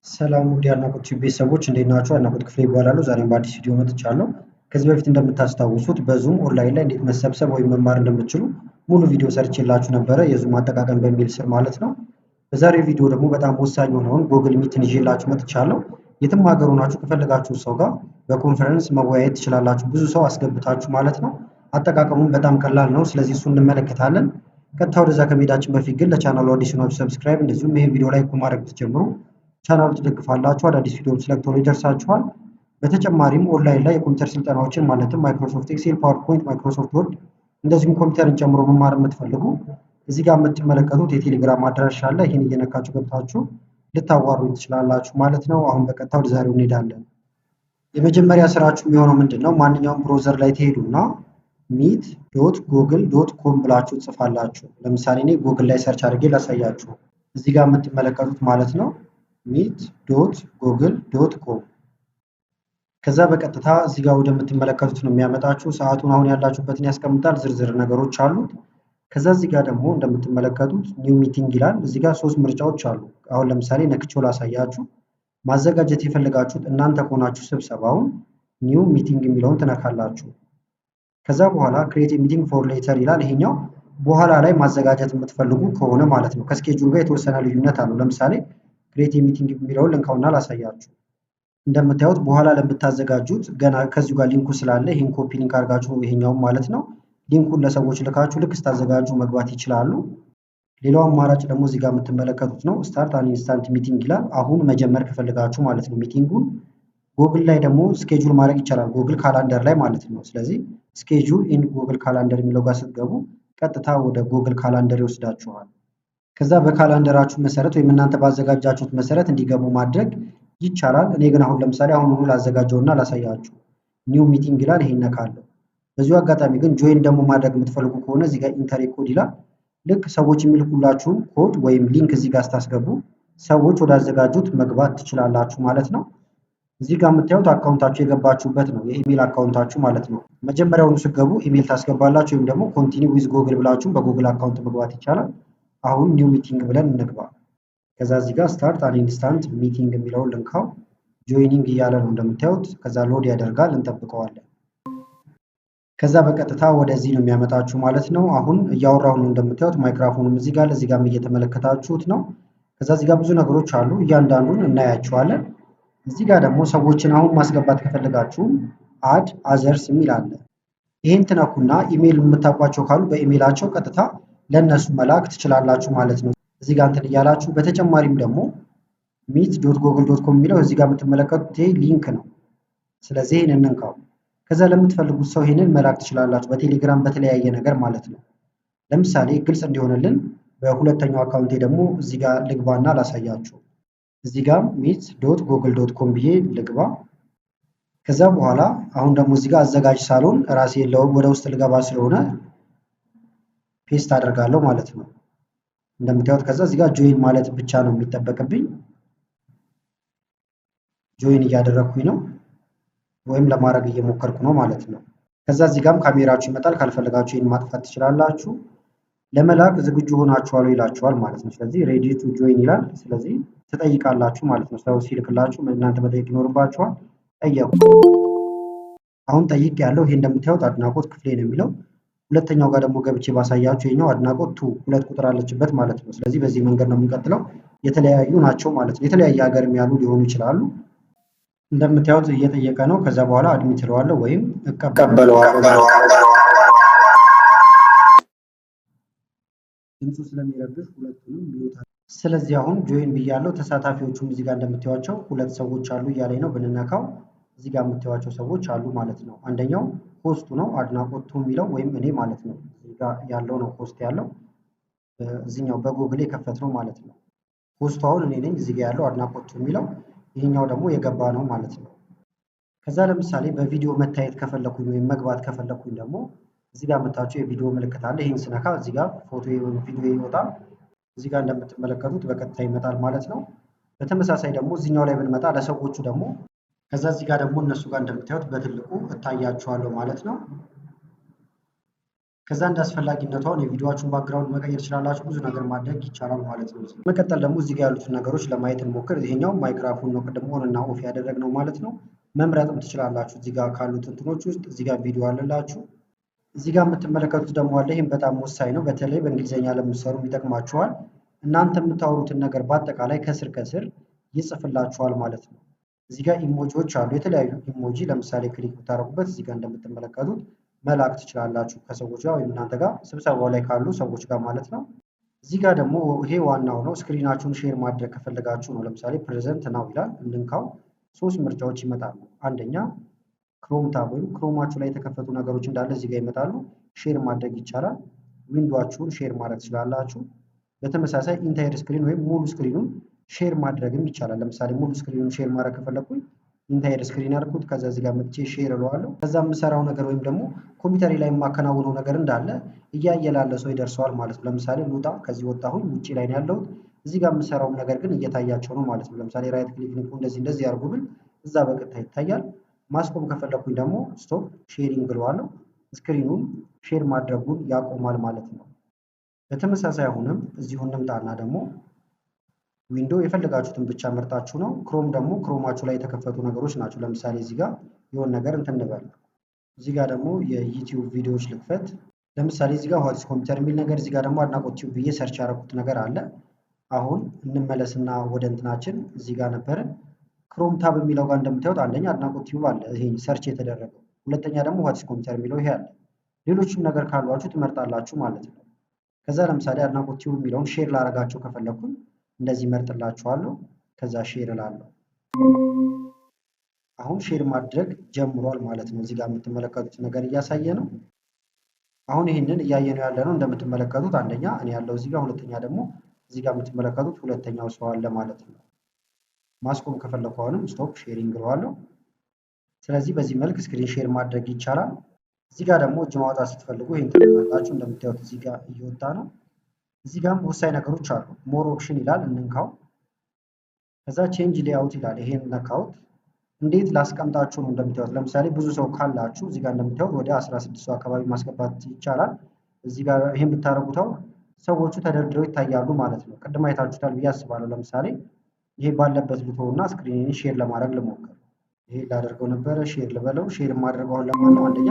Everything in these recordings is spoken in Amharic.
ሰላም ውድ የአድናቆት ቲዩብ ቤተሰቦች እንዴት ናችሁ? አድናቆት ክፍሌ ይባላለሁ። ዛሬም በአዲስ ቪዲዮ መጥቻለሁ። ከዚህ በፊት እንደምታስታውሱት በዙም ኦንላይን ላይ እንዴት መሰብሰብ ወይም መማር እንደምትችሉ ሙሉ ቪዲዮ ሰርቼላችሁ ነበረ፣ የዙም አጠቃቀም በሚል ስር ማለት ነው። በዛሬው ቪዲዮ ደግሞ በጣም ወሳኝ የሆነውን ጎግል ሚትን ይዤላችሁ መጥቻለሁ። የትም ሀገር ሆናችሁ ከፈለጋችሁ ሰው ጋር በኮንፈረንስ መወያየት ትችላላችሁ፣ ብዙ ሰው አስገብታችሁ ማለት ነው። አጠቃቀሙም በጣም ቀላል ነው። ስለዚህ እሱ እንመለከታለን። ቀጥታ ወደዛ ከመሄዳችን በፊት ግን ለቻናሉ አዲስ ሆናችሁ ሰብስክራይብ፣ እንደዚሁም ይሄን ቪዲዮ ላይ ማድረግ ብትጀምሩ ቻናሉ ትደግፋላችሁ፣ አዳዲስ ቪዲዮዎች ስለቅ ቶሎ ይደርሳችኋል። በተጨማሪም ኦንላይን ላይ የኮምፒውተር ስልጠናዎችን ማለትም ማይክሮሶፍት ኤክሴል፣ ፓወርፖይንት፣ ማይክሮሶፍት ወርድ እንደዚሁም ኮምፒውተርን ጨምሮ መማር የምትፈልጉ እዚህ ጋር የምትመለከቱት የቴሌግራም አድራሻ አለ። ይህን እየነካችሁ ገብታችሁ ልታዋሩኝ ትችላላችሁ ማለት ነው። አሁን በቀጥታ ወደ ዛሬው እንሄዳለን። የመጀመሪያ ስራችሁ የሚሆነው ምንድን ነው? ማንኛውም ብሮዘር ላይ ትሄዱና meet.google.com ብላችሁ ጽፋላችሁ። ለምሳሌ እኔ ጉግል ላይ ሰርች አድርጌ ላሳያችሁ። እዚህ ጋር የምትመለከቱት ማለት ነው meet.google.com። ከዛ በቀጥታ እዚህ ጋር ወደምትመለከቱት ነው የሚያመጣችሁ። ሰዓቱን አሁን ያላችሁበትን ያስቀምጣል፣ ዝርዝር ነገሮች አሉት። ከዛ እዚህ ጋር ደግሞ እንደምትመለከቱት ኒው ሚቲንግ ይላል። እዚህ ጋር 3 ምርጫዎች አሉ። አሁን ለምሳሌ ነክቼው ላሳያችሁ። ማዘጋጀት የፈለጋችሁት እናንተ ከሆናችሁ ስብሰባውን ኒው ሚቲንግ የሚለውን ትነካላችሁ። ከዛ በኋላ ክሬት ሚቲንግ ፎር ሌተር ይላል። ይሄኛው በኋላ ላይ ማዘጋጀት የምትፈልጉ ከሆነ ማለት ነው። ከስኬጁል ጋር የተወሰነ ልዩነት አለው። ለምሳሌ ክሬት ሚቲንግ የሚለውን ልንካውና ላሳያችሁ። እንደምታዩት በኋላ ለምታዘጋጁት ገና ከዚሁ ጋር ሊንኩ ስላለ ይሄን ኮፒ ሊንክ አድርጋችሁ ይሄኛውን ማለት ነው ሊንኩን ለሰዎች ልካችሁ ልክ ስታዘጋጁ መግባት ይችላሉ። ሌላው አማራጭ ደግሞ እዚህ ጋር የምትመለከቱት ነው ስታርት አን ኢንስታንት ሚቲንግ ይላል። አሁን መጀመር ከፈለጋችሁ ማለት ነው ሚቲንጉን ጉግል ላይ ደግሞ ስኬጁል ማድረግ ይቻላል፣ ጉግል ካላንደር ላይ ማለት ነው። ስለዚህ ስኬጁል ኢን ጉግል ካላንደር የሚለው ጋር ስትገቡ ቀጥታ ወደ ጉግል ካላንደር ይወስዳችኋል። ከዛ በካላንደራችሁ መሰረት ወይም እናንተ ባዘጋጃችሁት መሰረት እንዲገቡ ማድረግ ይቻላል። እኔ ግን አሁን ለምሳሌ አሁን ላዘጋጀውና ላሳያችሁ። ኒው ሚቲንግ ይላል፣ ይሄን ነካለሁ። በዚሁ አጋጣሚ ግን ጆይን ደግሞ ማድረግ የምትፈልጉ ከሆነ እዚህ ጋር ኢንተር ኮድ ይላል። ልክ ሰዎች የሚልኩላችሁን ኮድ ወይም ሊንክ እዚህ ጋር ስታስገቡ ሰዎች ወዳዘጋጁት መግባት ትችላላችሁ ማለት ነው። እዚህ ጋር የምታዩት አካውንታችሁ የገባችሁበት ነው፣ የኢሜል አካውንታችሁ ማለት ነው። መጀመሪያውኑ ስትገቡ ኢሜል ታስገባላችሁ ወይም ደግሞ ኮንቲኒው ዊዝ ጉግል ብላችሁ በጉግል አካውንት መግባት ይቻላል። አሁን ኒው ሚቲንግ ብለን እንግባ። ከዛ እዚህ ጋር ስታርት አን ኢንስታንት ሚቲንግ የሚለውን ልንካው። ጆይኒንግ እያለ ነው እንደምታዩት። ከዛ ሎድ ያደርጋል፣ እንጠብቀዋለን። ከዛ በቀጥታ ወደዚህ ነው የሚያመጣችሁ ማለት ነው። አሁን እያወራሁ ነው እንደምታዩት። ማይክሮፎኑም እዚህ ጋር እዚህ ጋርም እየተመለከታችሁት ነው። ከዛ እዚህ ጋር ብዙ ነገሮች አሉ፣ እያንዳንዱን እናያቸዋለን። እዚህ ጋር ደግሞ ሰዎችን አሁን ማስገባት ከፈለጋችሁ አድ አዘርስ የሚል አለ። ይህን ትነኩና ኢሜል የምታውቋቸው ካሉ በኢሜላቸው ቀጥታ ለእነሱ መላክ ትችላላችሁ ማለት ነው። እዚህ ጋር እንትን እያላችሁ በተጨማሪም ደግሞ meet.google.com የሚለው እዚህ ጋር የምትመለከቱት ይሄ ሊንክ ነው። ስለዚህ ይህን እንንካው። ከዛ ለምትፈልጉት ሰው ይህንን መላክ ትችላላችሁ፣ በቴሌግራም በተለያየ ነገር ማለት ነው። ለምሳሌ ግልጽ እንዲሆንልን በሁለተኛው አካውንቴ ደግሞ እዚህ ጋር ልግባና ላሳያችሁ። እዚህ ጋር meet.google.com ብዬ ልግባ። ከዛ በኋላ አሁን ደግሞ እዚህ ጋር አዘጋጅ ሳልሆን ራሴ ወደ ውስጥ ልገባ ስለሆነ ፔስት አደርጋለሁ ማለት ነው እንደምታዩት። ከዛ እዚህ ጋር ጆይን ማለት ብቻ ነው የሚጠበቅብኝ። ጆይን እያደረኩኝ ነው ወይም ለማድረግ እየሞከርኩ ነው ማለት ነው። ከዛ እዚህ ጋርም ካሜራችሁ ይመጣል፣ ካልፈለጋችሁ ይሄን ማጥፋት ትችላላችሁ። ለመላክ ዝግጁ ሆናችኋል ይላችኋል ማለት ነው። ስለዚህ ሬዲ ቱ ጆይን ይላል። ስለዚህ ትጠይቃላችሁ ማለት ነው። ሰው ሲልክላችሁ እናንተ መጠየቅ ይኖርባችኋል። ጠየቁ። አሁን ጠይቅ ያለው ይሄ እንደምታዩት አድናቆት ክፍሌ ነው የሚለው። ሁለተኛው ጋር ደግሞ ገብቼ ባሳያችሁ ይሄኛው አድናቆት ቱ 2 ቁጥር አለችበት ማለት ነው። ስለዚህ በዚህ መንገድ ነው የሚቀጥለው። የተለያዩ ናቸው ማለት ነው። የተለያየ ሀገርም ያሉ ሊሆኑ ይችላሉ። እንደምታዩት እየጠየቀ ነው። ከዛ በኋላ አድሚት እለዋለሁ ወይም እቀበለዋለሁ። ድምፁ ስለሚረብሽ ሁለቱንም ሚውት። ስለዚህ አሁን ጆይን ብያለሁ። ተሳታፊዎቹም እዚህ ጋር እንደምታዩቸው 2 ሰዎች አሉ እያለኝ ነው። ብንነካው እዚህ ጋር የምታዩቸው ሰዎች አሉ ማለት ነው። አንደኛው ሆስቱ ነው አድናቆት ቱ የሚለው ወይም እኔ ማለት ነው። እዚህ ጋር ያለው ነው ሆስት ያለው፣ እዚህኛው በጉግል የከፈትነው ማለት ነው። ሆስቱ አሁን እኔ ነኝ። እዚህ ጋር ያለው አድናቆት ቱ የሚለው፣ ይሄኛው ደግሞ የገባ ነው ማለት ነው። ከዛ ለምሳሌ በቪዲዮ መታየት ከፈለኩኝ ወይም መግባት ከፈለኩኝ ደግሞ እዚህ ጋር መታችሁ የቪዲዮ ምልክት አለ። ይሄን ስነካ እዚህ ጋር ፎቶ ወይም ቪዲዮ ይወጣል። እዚህ ጋር እንደምትመለከቱት በቀጥታ ይመጣል ማለት ነው። በተመሳሳይ ደግሞ እዚህኛው ላይ ብንመጣ ለሰዎቹ ደግሞ ከዛ እዚህ ጋር ደግሞ እነሱ ጋር እንደምታዩት በትልቁ እታያችኋለሁ ማለት ነው። ከዛ እንደ አስፈላጊነቱ አሁን የቪዲዮአችሁን ባክግራውንድ መቀየር ትችላላችሁ። ብዙ ነገር ማድረግ ይቻላል ማለት ነው። መቀጠል ደግሞ እዚህ ጋር ያሉትን ነገሮች ለማየት እንሞክር። ይሄኛው ማይክራፎን ነው፣ ቅድም ኦን እና ኦፍ ያደረግነው ማለት ነው። መምረጥም ትችላላችሁ። እዚህ ጋር ካሉት እንትኖች ውስጥ እዚህ ጋር ቪዲዮ አለላችሁ። እዚህ ጋር የምትመለከቱት ደግሞ አለ። ይህም በጣም ወሳኝ ነው። በተለይ በእንግሊዝኛ ለምትሰሩ ይጠቅማችኋል። እናንተ የምታወሩትን ነገር በአጠቃላይ ከስር ከስር ይጽፍላችኋል ማለት ነው። እዚህ ጋር ኢሞጂዎች አሉ። የተለያዩ ኢሞጂ ለምሳሌ ክሊክ ብታደርጉበት እዚህ ጋር እንደምትመለከቱት መላክ ትችላላችሁ ከሰዎች ጋር ወይም እናንተ ጋር ስብሰባው ላይ ካሉ ሰዎች ጋር ማለት ነው። እዚህ ጋር ደግሞ ይሄ ዋናው ነው። ስክሪናችሁን ሼር ማድረግ ከፈለጋችሁ ነው። ለምሳሌ ፕሬዘንት ናው ይላል። እንንካው። 3 ምርጫዎች ይመጣሉ። አንደኛ ክሮም ታብ ወይም ክሮማችሁ ላይ የተከፈቱ ነገሮች እንዳለ እዚህ ጋር ይመጣሉ። ሼር ማድረግ ይቻላል። ዊንዶዋችሁን ሼር ማድረግ ትችላላችሁ። በተመሳሳይ ኢንታየር ስክሪን ወይም ሙሉ ስክሪኑን ሼር ማድረግም ይቻላል። ለምሳሌ ሙሉ ስክሪኑን ሼር ማድረግ ከፈለኩኝ ኢንታየር ስክሪን አድርጉት። ከዛ እዚህ ጋር መጥቼ ሼር እለዋለሁ። ከዛ የምሰራው ነገር ወይም ደግሞ ኮምፒውተሬ ላይ የማከናውነው ነገር እንዳለ እያየ ላለ ሰው ይደርሰዋል ማለት ነው። ለምሳሌ ልውጣ፣ ከዚህ ወጣሁኝ፣ ውጪ ላይ ነው ያለሁት። እዚህ ጋር የምሰራው ነገር ግን እየታያቸው ነው ማለት ነው። ለምሳሌ ራይት ክሊክ ንኩ፣ እንደዚህ ያርጉ ብል እዛ በቀጥታ ይታያል። ማስቆም ከፈለኩኝ ደግሞ ስቶፕ ሼሪንግ እለዋለሁ። ስክሪኑን ሼር ማድረጉን ያቆማል ማለት ነው። በተመሳሳይ አሁንም እዚሁ እንምጣና ደግሞ ዊንዶ የፈለጋችሁትን ብቻ መርጣችሁ ነው። ክሮም ደግሞ ክሮማችሁ ላይ የተከፈቱ ነገሮች ናቸው። ለምሳሌ እዚህ ጋር የሆነ ነገር እንትን እንበል። እዚህ ጋር ደግሞ የዩቲዩብ ቪዲዮዎች ልክፈት። ለምሳሌ እዚህ ጋር ዋትስ ኮምፒውተር የሚል ነገር፣ እዚህ ጋር ደግሞ አድናቆት ቲዩብ ብዬ ሰርች ያደረኩት ነገር አለ። አሁን እንመለስና ወደ እንትናችን እዚህ ጋር ነበርን። ክሮም ታብ የሚለው ጋር እንደምታዩት አንደኛ አድናቆት ቲዩብ አለ፣ ይሄ ሰርች የተደረገው። ሁለተኛ ደግሞ ዋትስ ኮምፒውተር የሚለው ይሄ አለ። ሌሎችም ነገር ካሏችሁ ትመርጣላችሁ ማለት ነው። ከዛ ለምሳሌ አድናቆት ቲዩብ የሚለውን ሼር ላደርጋቸው ከፈለኩኝ እንደዚህ መርጥላችኋለሁ። ከዛ ሼር እላለሁ። አሁን ሼር ማድረግ ጀምሯል ማለት ነው። እዚህ ጋር የምትመለከቱት ነገር እያሳየ ነው። አሁን ይህንን እያየ ነው ያለ ነው። እንደምትመለከቱት አንደኛ እኔ ያለው እዚህ ጋር፣ ሁለተኛ ደግሞ እዚህ ጋር የምትመለከቱት ሁለተኛው ሰው አለ ማለት ነው። ማስቆም ከፈለኩ አሁንም ስቶፕ ሼሪንግ እለዋለሁ። ስለዚህ በዚህ መልክ ስክሪን ሼር ማድረግ ይቻላል። እዚህ ጋር ደግሞ እጅ ማውጣት ስትፈልጉ ይህን ትነካላችሁ። እንደምታዩት እዚህ ጋር እየወጣ ነው። እዚህ ጋርም ወሳኝ ነገሮች አሉ። ሞር ኦፕሽን ይላል፣ እንንካው። ከዛ ቼንጅ ሌአውት ይላል፣ ይሄን ነካውት። እንዴት ላስቀምጣችሁ ነው? እንደምታዩት ለምሳሌ ብዙ ሰው ካላችሁ እዚህ ጋር እንደምታዩት ወደ 16 ሰው አካባቢ ማስገባት ይቻላል። እዚህ ጋር ይሄን ብታረጉት ሰዎቹ ተደርድረው ይታያሉ ማለት ነው። ቅድም አይታችሁታል ብዬ አስባለሁ። ለምሳሌ ይሄ ባለበት ልተውና ስክሪንን ሼር ለማድረግ ልሞክር። ይሄ ላደርገው ነበረ፣ ሼር ልበለው። ሼር የማደርገው አሁን ለማን ነው? አንደኛ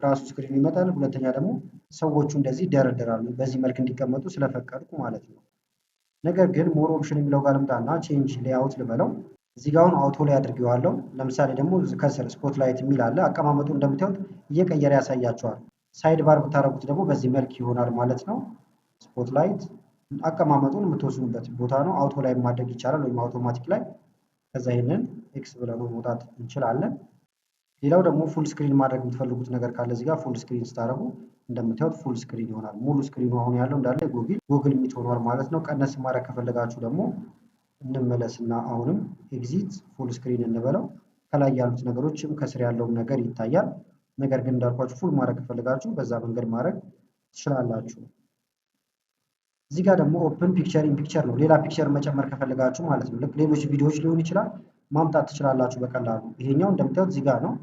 ራሱ ስክሪን ይመጣል፣ ሁለተኛ ደግሞ ሰዎቹ እንደዚህ ይደረደራሉ። በዚህ መልክ እንዲቀመጡ ስለፈቀድኩ ማለት ነው። ነገር ግን ሞር ኦፕሽን የሚለው ጋር ልምጣና ቼንጅ ሌአውት ልበለው። እዚህ ጋር አሁን አውቶ ላይ አድርጌዋለሁ። ለምሳሌ ደግሞ ከስር ስፖት ላይት የሚል አለ። አቀማመጡ እንደምታዩት እየቀየረ ያሳያቸዋል። ሳይድ ባር ብታረጉት ደግሞ በዚህ መልክ ይሆናል ማለት ነው። ስፖት ላይት አቀማመጡን የምትወስኑበት ቦታ ነው። አውቶ ላይ ማድረግ ይቻላል ወይም አውቶማቲክ ላይ። ከዛ ይህንን ኤክስ ብለን መውጣት እንችላለን። ሌላው ደግሞ ፉል ስክሪን ማድረግ የምትፈልጉት ነገር ካለ እዚህ ጋር ፉል ስክሪን ስታደርጉ እንደምታዩት ፉል ስክሪን ይሆናል። ሙሉ ስክሪኑ አሁን ያለው እንዳለ ጉግል ሚት ሆኗል ማለት ነው። ቀነስ ማድረግ ከፈለጋችሁ ደግሞ እንመለስና አሁንም ኤግዚት ፉል ስክሪን እንበለው። ከላይ ያሉት ነገሮችም ከስር ያለውም ነገር ይታያል። ነገር ግን እንዳልኳችሁ ፉል ማድረግ ከፈለጋችሁ በዛ መንገድ ማድረግ ትችላላችሁ። እዚህ ጋር ደግሞ ኦፕን ፒክቸር ኢን ፒክቸር ነው። ሌላ ፒክቸር መጨመር ከፈለጋችሁ ማለት ነው። ልክ ሌሎች ቪዲዮዎች ሊሆን ይችላል ማምጣት ትችላላችሁ በቀላሉ። ይሄኛው እንደምታዩት እዚህ ጋር ነው።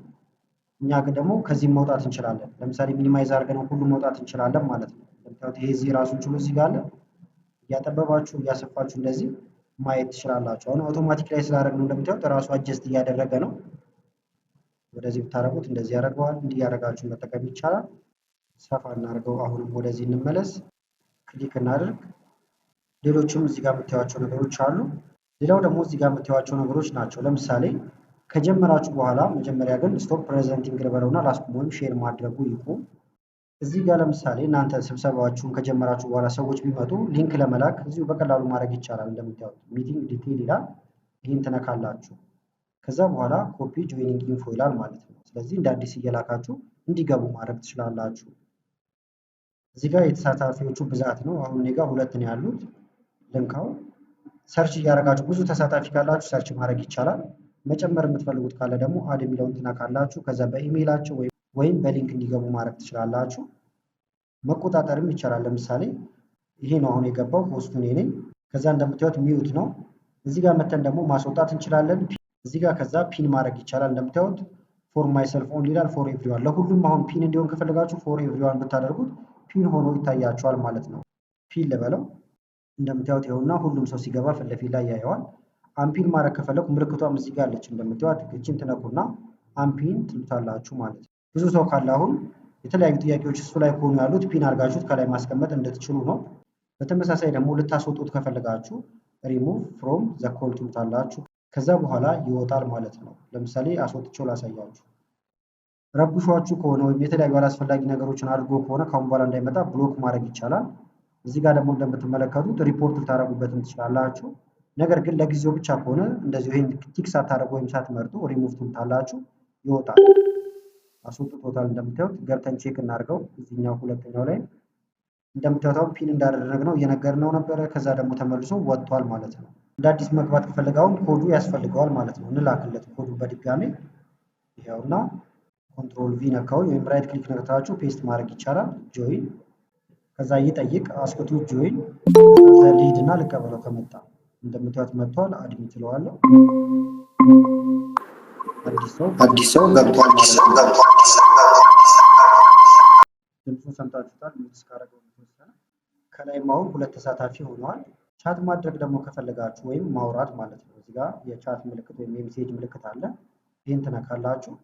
እኛ ግን ደግሞ ከዚህም መውጣት እንችላለን። ለምሳሌ ሚኒማይዝ አድርገን ሁሉም መውጣት እንችላለን ማለት ነው። እንደምታዩት ይሄ እዚህ ራሱን ችሎ እዚህ ጋር አለ። እያጠበባችሁ እያሰፋችሁ እንደዚህ ማየት ትችላላችሁ። አሁን አውቶማቲክ ላይ ስላደረግነው እንደምታዩት ራሱ አጀስት እያደረገ ነው። ወደዚህ ብታደርጉት እንደዚህ ያደርገዋል። እንዲህ ያደረጋችሁ መጠቀም ይቻላል። ሰፋ እናድርገው። አሁንም ወደዚህ እንመለስ። ክሊክ እናድርግ። ሌሎችም እዚህ ጋር የምታዩዋቸው ነገሮች አሉ። ሌላው ደግሞ እዚህ ጋር የምታዩዋቸው ነገሮች ናቸው። ለምሳሌ ከጀመራችሁ በኋላ መጀመሪያ ግን ስቶፕ ፕሬዘንቲንግ ልበለውና ላስቁም ወይም ሼር ማድረጉ ይቁም። እዚህ ጋር ለምሳሌ እናንተ ስብሰባችሁን ከጀመራችሁ በኋላ ሰዎች ቢመጡ ሊንክ ለመላክ እዚሁ በቀላሉ ማድረግ ይቻላል። እንደምታዩት ሚቲንግ ዲቴይል ይላል። ይህን ትነካላችሁ። ከዛ በኋላ ኮፒ ጆይኒንግ ኢንፎ ይላል ማለት ነው። ስለዚህ እንደ አዲስ እየላካችሁ እንዲገቡ ማድረግ ትችላላችሁ። እዚህ ጋር የተሳታፊዎቹ ብዛት ነው። አሁን እኔ ጋር 2 ነው ያሉት። ልንካው። ሰርች እያደረጋችሁ ብዙ ተሳታፊ ካላችሁ ሰርች ማድረግ ይቻላል። መጨመር የምትፈልጉት ካለ ደግሞ አድ የሚለውን ትነካላችሁ። ከዛ በኢሜይላቸው ወይም በሊንክ እንዲገቡ ማድረግ ትችላላችሁ። መቆጣጠርም ይቻላል። ለምሳሌ ይሄ ነው አሁን የገባው ፖስቱ እኔ ነኝ። ከዛ እንደምታዩት ሚዩት ነው። እዚህ ጋር መተን ደግሞ ማስወጣት እንችላለን። እዚህ ጋር ከዛ ፒን ማድረግ ይቻላል። እንደምታዩት ፎር ማይሰልፍ ኦንሊ ይላል፣ ፎር ኤቭሪዋን ለሁሉም። አሁን ፒን እንዲሆን ከፈለጋችሁ ፎር ኤቭሪዋን ብታደርጉት ፒን ሆኖ ይታያችኋል ማለት ነው። ፒን ልበለው። እንደምታዩት ይኸውና ሁሉም ሰው ሲገባ ፊት ለፊት ላይ ያየዋል። አንፒን ማድረግ ከፈለኩ ምልክቷም እዚህ ጋር አለች እንደምታዩት፣ እቺን ትነኩና አንፒን ትሉታላችሁ ማለት ነው። ብዙ ሰው ካለ አሁን የተለያዩ ጥያቄዎች እሱ ላይ ከሆኑ ያሉት ፒን አድርጋችሁት ከላይ ማስቀመጥ እንድትችሉ ነው። በተመሳሳይ ደግሞ ልታስወጡት ከፈለጋችሁ ሪሙቭ ፍሮም ዘ ኮል ትሉታላችሁ። ከዛ በኋላ ይወጣል ማለት ነው። ለምሳሌ አስወጥቼው ላሳያችሁ። ረብሿችሁ ከሆነ ወይም የተለያዩ አላስፈላጊ ነገሮችን አድርጎ ከሆነ ካሁን በኋላ እንዳይመጣ ብሎክ ማድረግ ይቻላል። እዚህ ጋር ደግሞ እንደምትመለከቱት ሪፖርት ልታደርጉበትም ትችላላችሁ። ነገር ግን ለጊዜው ብቻ ከሆነ እንደዚሁ ይሄን ቲክ ሳታደርጉ ወይም ሳትመርጡ ሪሙቭ ትሉታላችሁ፣ ይወጣል። አስወጥቶታል። እንደምታዩት ገብተን ቼክ እናድርገው። እዚህኛው ሁለተኛው ላይ እንደምታዩት ፒን እንዳደረግነው እየነገርነው ነበረ። ከዛ ደግሞ ተመልሶ ወጥቷል ማለት ነው። እንደ አዲስ መግባት ከፈለጋውን ኮዱ ያስፈልገዋል ማለት ነው። እንላክለት ኮዱ በድጋሜ ይኸውና። ኮንትሮል ቪ ነካውን ወይም ራይት ክሊክ ነክታችሁ ፔስት ማድረግ ይቻላል። ጆይን ከዛ ይጠይቅ አስክቱ ጆይን ከዛ ሊድ እና ልቀበለው ከመጣ እንደምታዩት መጥቷል። አድሚት እለዋለሁ። አዲስ ሰው ገብቷል ማለት ነው። ድምፁን ሰምታችሁታል። ሚክስ ካደረገው የተወሰነ ከላይም አሁን ሁለት ተሳታፊ ሆነዋል። ቻት ማድረግ ደግሞ ከፈለጋችሁ ወይም ማውራት ማለት ነው። እዚህ ጋር የቻት ምልክት ወይም የሜሴጅ ምልክት አለ። ይህን ትነካላችሁ።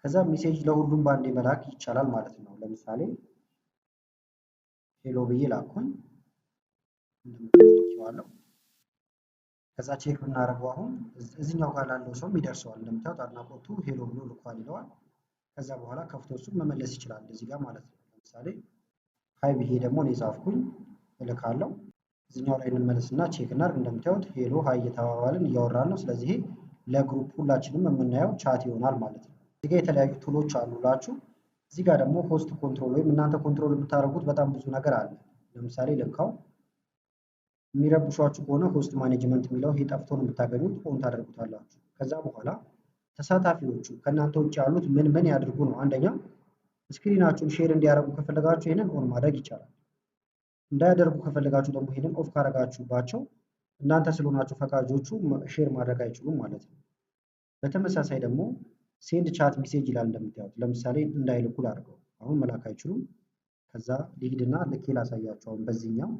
ከዛ ሜሴጅ ለሁሉም ባንዴ መላክ ይቻላል ማለት ነው። ለምሳሌ ሄሎ ብዬ ላኩኝ እንደምትልኪዋለሁ። ከዛ ቼክ ብናደርገው አሁን እዚህኛው ጋር ላለው ሰውም ይደርሰዋል። እንደምታዩት አድናቆቱ ሄሎ ብሎ ልኳል ይለዋል። ከዛ በኋላ ከፍቶ እሱም መመለስ ይችላል እዚህ ጋር ማለት ነው። ለምሳሌ ሀይ ብዬ ደግሞ እኔ ጻፍኩኝ እልካለሁ። እዚህኛው ላይ እንመለስና ቼክ እናድርግ። እንደምታዩት ሄሎ ሀይ እየተባባልን እያወራን ነው። ስለዚህ ለግሩፕ ሁላችንም የምናየው ቻት ይሆናል ማለት ነው። እዚህ ጋር የተለያዩ ቱሎች አሉላችሁ። እዚህ ጋር ደግሞ ሆስት ኮንትሮል ወይም እናንተ ኮንትሮል የምታደርጉት በጣም ብዙ ነገር አለ። ለምሳሌ ልካው የሚረብሿችሁ ከሆነ ሆስት ማኔጅመንት የሚለው ይሄ ጠፍቶ ነው የምታገኙት። ኦን ታደርጉታላችሁ። ከዛ በኋላ ተሳታፊዎቹ ከእናንተ ውጭ ያሉት ምን ያድርጉ ነው። አንደኛ ስክሪናችሁን ሼር እንዲያደርጉ ከፈለጋችሁ ይሄንን ኦን ማድረግ ይቻላል። እንዳያደርጉ ከፈለጋችሁ ደግሞ ይሄንን ኦፍ ካደረጋችሁባቸው እናንተ ስለሆናችሁ ፈቃጆቹ ሼር ማድረግ አይችሉም ማለት ነው። በተመሳሳይ ደግሞ ሴንድ ቻት ሜሴጅ ይላል እንደምታዩት። ለምሳሌ እንዳይልኩ ላድርገው። አሁን መላክ አይችሉም። ከዛ ልሂድና ልኬ ላሳያቸው። አሁን በዚህኛው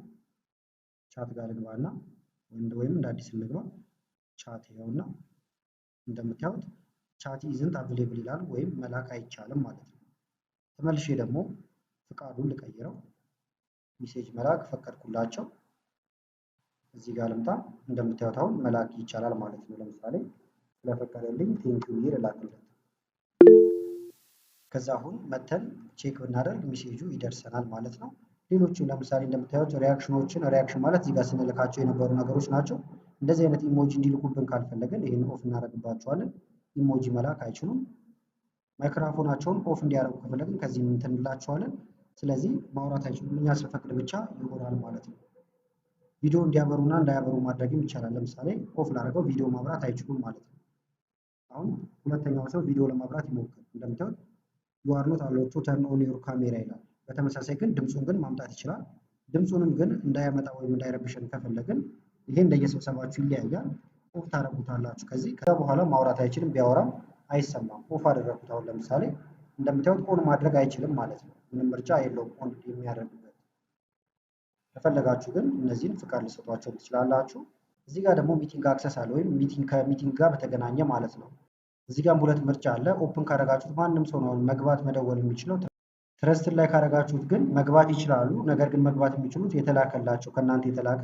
ቻት ጋር ልግባና ወይም እንደ አዲስ እንግባ። ቻት ይኸውና እንደምታዩት ቻት ኢዝንት አቬሌብል ይላል ወይም መላክ አይቻልም ማለት ነው። ተመልሼ ደግሞ ፍቃዱን ልቀይረው። ሜሴጅ መላክ ፈቀድኩላቸው። እዚህ ጋር ልምጣ። እንደምታዩት አሁን መላክ ይቻላል ማለት ነው። ለምሳሌ ስለፈቀደልኝ ቴንኪው ብዬ ልላክለት። ከዛ አሁን መተን ቼክ ብናደርግ ሜሴጁ ይደርሰናል ማለት ነው። ሌሎቹ ለምሳሌ እንደምታዩት ሪያክሽን ማለት እዚህ ጋር ስንልካቸው የነበሩ ነገሮች ናቸው። እንደዚህ አይነት ኢሞጂ እንዲልኩብን ካልፈለግን ይህን ኦፍ እናደርግባቸዋለን። ኢሞጂ መላክ አይችሉም። ማይክሮፎናቸውን ኦፍ እንዲያደርጉ ከፈለግን ከዚህ እንትን እንላቸዋለን። ስለዚህ ማውራት አይችሉም። እኛ ስንፈቅድ ብቻ ይሆናል ማለት ነው። ቪዲዮ እንዲያበሩና እንዳያበሩ ማድረግም ይቻላል። ለምሳሌ ኦፍ ላደርገው ቪዲዮ ማብራት አይችሉም ማለት ነው። አሁን ሁለተኛው ሰው ቪዲዮ ለማብራት ይሞክር። እንደምታዩት you are not allowed to turn on your camera ይላል። በተመሳሳይ ግን ድምፁን ግን ማምጣት ይችላል። ድምፁንም ግን እንዳያመጣ ወይም እንዳይረብሸን ከፈለግን ይሄ እንደየስብሰባችሁ ይለያያል። ኦፍ ታደርጉታላችሁ። ከዛ በኋላ ማውራት አይችልም። ቢያወራም አይሰማም። ኦፍ አደረኩት። አሁን ለምሳሌ እንደምታዩት ኦን ማድረግ አይችልም ማለት ነው። ምንም ምርጫ የለውም ኦን የሚያደርግበት። ከፈለጋችሁ ግን እነዚህን ፍቃድ ልሰጧቸው ትችላላችሁ። እዚህ ጋር ደግሞ ሚቲንግ አክሰስ አለ ወይም ከሚቲንግ ጋር በተገናኘ ማለት ነው። እዚህ ጋር ሁለት ምርጫ አለ። ኦፕን ካደረጋችሁት ማንም ሰው ነው መግባት መደወል የሚችለው። ትረስትድ ላይ ካደረጋችሁት ግን መግባት ይችላሉ። ነገር ግን መግባት የሚችሉት የተላከላቸው ከእናንተ የተላከ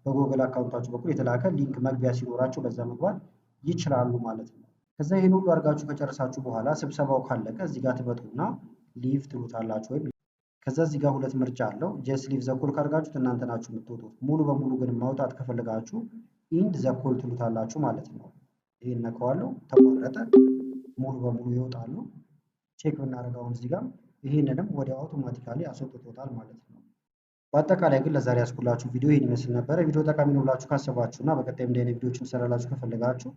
በጎግል አካውንታችሁ በኩል የተላከ ሊንክ መግቢያ ሲኖራቸው በዛ መግባት ይችላሉ ማለት ነው። ከዛ ይሄን ሁሉ አድርጋችሁ ከጨረሳችሁ በኋላ ስብሰባው ካለቀ እዚህ ጋር ትመጡና ሊቭ ትሉታላችሁ። ወይም ከዛ እዚህ ጋር ሁለት ምርጫ አለው። ጀስት ሊቭ ዘ ኮል ካደረጋችሁት እናንተ ናችሁ የምትወጡት። ሙሉ በሙሉ ግን ማውጣት ከፈለጋችሁ ኢንድ ዘ ኮል ትሉታላችሁ ማለት ነው። ይሄን ነካዋለሁ። ተቋረጠ። ሙሉ በሙሉ ይወጣሉ። ቼክ ብናደርገው እዚህ ጋር ይሄንንም ወዲያው አውቶማቲካሊ አስወጥቶታል ማለት ነው። በአጠቃላይ ግን ለዛሬ ያስኩላችሁ ቪዲዮ ይሄን ይመስል ነበረ። ቪዲዮ ጠቃሚ ነው ብላችሁ ካሰባችሁና በቀጣይም እንዲህ አይነት ቪዲዮዎችን ሰራላችሁ ከፈለጋችሁ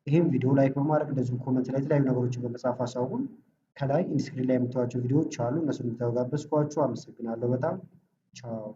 ይሄን ቪዲዮ ላይክ በማድረግ እንደዚሁም ኮሜንት ላይ የተለያዩ ነገሮችን በመጻፍ አሳውቁን። ከላይ ኢንስክሪን ላይ የምታዩዋቸው ቪዲዮዎች አሉ። እነሱን እንድታዩ ጋበዝኳችሁ። አመሰግናለሁ በጣም ቻው።